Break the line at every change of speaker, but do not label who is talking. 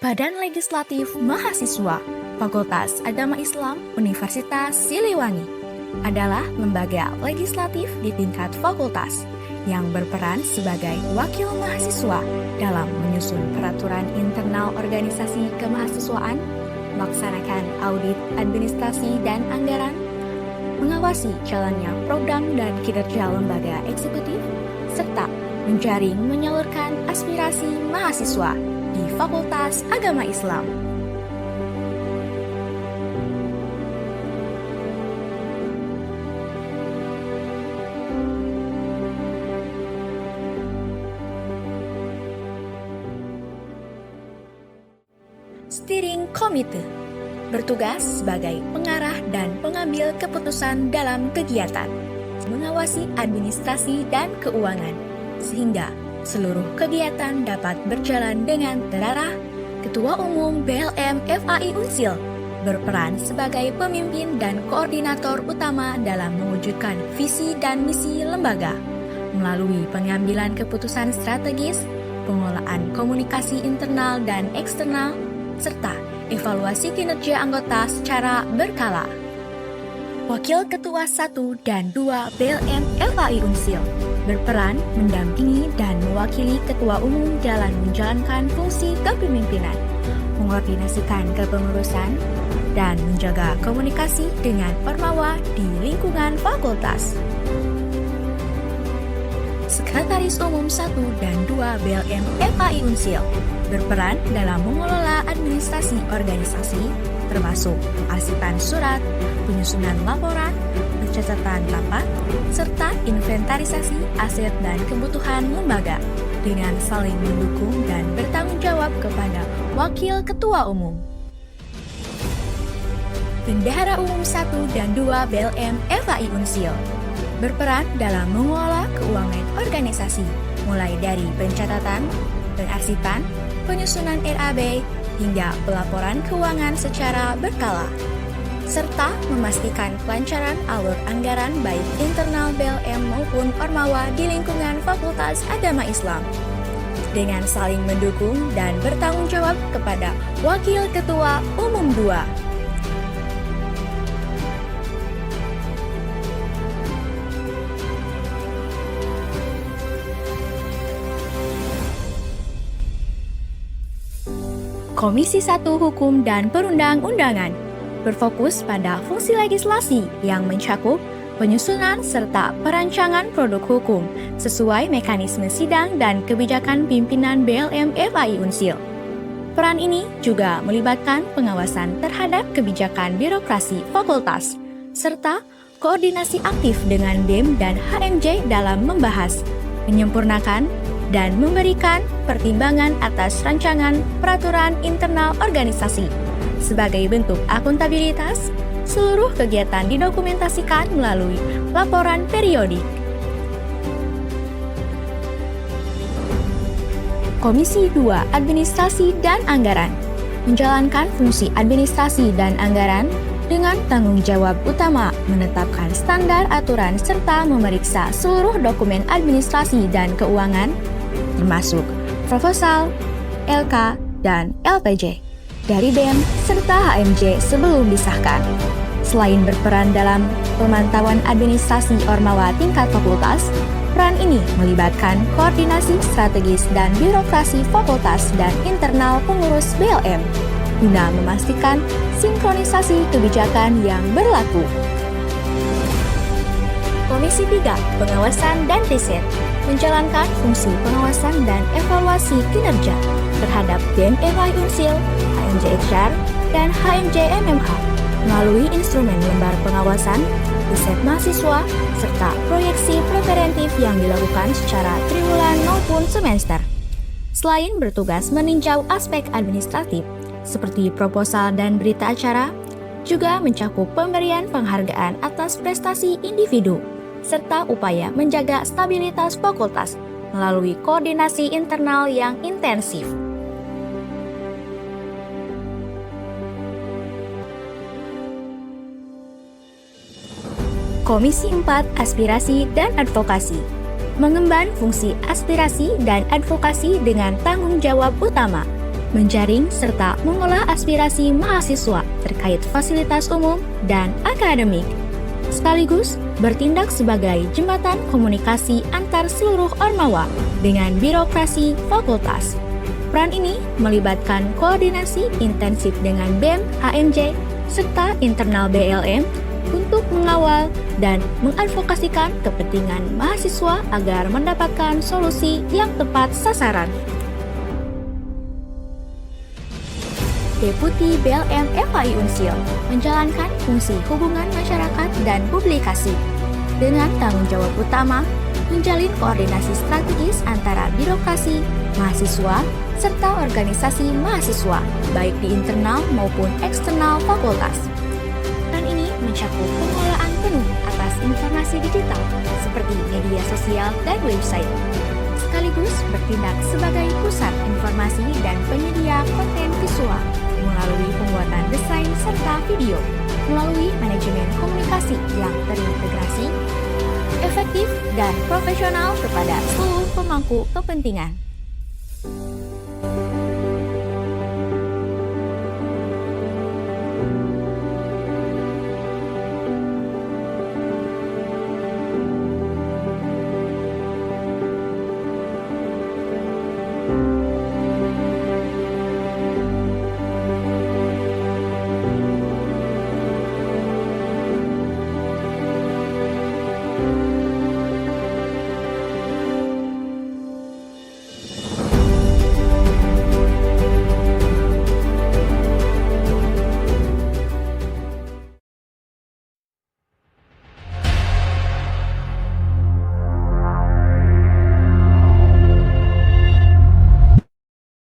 Badan Legislatif Mahasiswa Fakultas Agama Islam Universitas Siliwangi adalah lembaga legislatif di tingkat fakultas yang berperan sebagai wakil mahasiswa dalam menyusun peraturan internal organisasi kemahasiswaan, melaksanakan audit administrasi dan anggaran, mengawasi jalannya program dan kinerja lembaga eksekutif, serta menjaring menyalurkan aspirasi mahasiswa di Fakultas Agama Islam. Steering Committee bertugas sebagai pengarah dan pengambil keputusan dalam kegiatan, mengawasi administrasi dan keuangan, sehingga seluruh kegiatan dapat berjalan dengan terarah. Ketua Umum BLM FAI Unsil berperan sebagai pemimpin dan koordinator utama dalam mewujudkan visi dan misi lembaga melalui pengambilan keputusan strategis, pengelolaan komunikasi internal dan eksternal, serta evaluasi kinerja anggota secara berkala. Wakil Ketua 1 dan 2 BLM FAI Unsil berperan mendampingi dan mewakili Ketua Umum dalam menjalankan fungsi kepemimpinan, mengkoordinasikan kepengurusan, dan menjaga komunikasi dengan Ormawa di lingkungan fakultas. Sekretaris Umum 1 dan 2 BLM FAI Unsil berperan dalam mengelola administrasi organisasi, termasuk pengarsipan surat, penyusunan laporan, pencatatan rapat, serta inventarisasi aset dan kebutuhan lembaga dengan saling mendukung dan bertanggung jawab kepada Wakil Ketua Umum. Bendahara Umum 1 dan 2 BLM FAI Unsil berperan dalam mengelola keuangan organisasi, mulai dari pencatatan, pengarsipan, penyusunan RAB, hingga pelaporan keuangan secara berkala, serta memastikan kelancaran alur anggaran baik internal BLM maupun Ormawa di lingkungan Fakultas Agama Islam, dengan saling mendukung dan bertanggung jawab kepada Wakil Ketua Umum 2. Komisi 1 Hukum dan Perundang-undangan berfokus pada fungsi legislasi yang mencakup penyusunan serta perancangan produk hukum sesuai mekanisme sidang dan kebijakan pimpinan BLM FAI Unsil. Peran ini juga melibatkan pengawasan terhadap kebijakan birokrasi fakultas, serta koordinasi aktif dengan BEM dan HMJ dalam membahas, menyempurnakan, dan memberikan pertimbangan atas rancangan peraturan internal organisasi. Sebagai bentuk akuntabilitas, seluruh kegiatan didokumentasikan melalui laporan periodik. Komisi 2 Administrasi dan Anggaran menjalankan fungsi administrasi dan anggaran dengan tanggung jawab utama menetapkan standar aturan serta memeriksa seluruh dokumen administrasi dan keuangan, termasuk proposal, LK, dan LPJ dari BEM serta HMJ sebelum disahkan. Selain berperan dalam pemantauan administrasi Ormawa tingkat fakultas, peran ini melibatkan koordinasi strategis dan birokrasi fakultas dan internal pengurus BLM guna memastikan sinkronisasi kebijakan yang berlaku. Komisi 3 Pengawasan dan Riset menjalankan fungsi pengawasan dan evaluasi kinerja terhadap BEM FAI Unsil, HMJ HR, dan HMJ MMH melalui instrumen lembar pengawasan, riset mahasiswa, serta proyeksi preferentif yang dilakukan secara triwulan maupun semester. Selain bertugas meninjau aspek administratif, seperti proposal dan berita acara, juga mencakup pemberian penghargaan atas prestasi individu, serta upaya menjaga stabilitas fakultas melalui koordinasi internal yang intensif. Komisi 4 Aspirasi dan Advokasi mengemban fungsi aspirasi dan advokasi dengan tanggung jawab utama menjaring serta mengolah aspirasi mahasiswa terkait fasilitas umum dan akademik, sekaligus bertindak sebagai jembatan komunikasi antar seluruh ormawa dengan birokrasi fakultas. Peran ini melibatkan koordinasi intensif dengan BEM, HMJ, serta internal BLM untuk mengawal dan mengadvokasikan kepentingan mahasiswa agar mendapatkan solusi yang tepat sasaran. Deputi BLM FHI Unsil menjalankan fungsi hubungan masyarakat dan publikasi dengan tanggung jawab utama menjalin koordinasi strategis antara birokrasi, mahasiswa, serta organisasi mahasiswa, baik di internal maupun eksternal fakultas. Peran ini mencakup pengelolaan penuh atas informasi digital seperti media sosial dan website, sekaligus bertindak sebagai pusat informasi dan penyedia konten visual melalui pembuatan desain serta video, melalui manajemen komunikasi yang terintegrasi, efektif, dan profesional kepada seluruh pemangku kepentingan.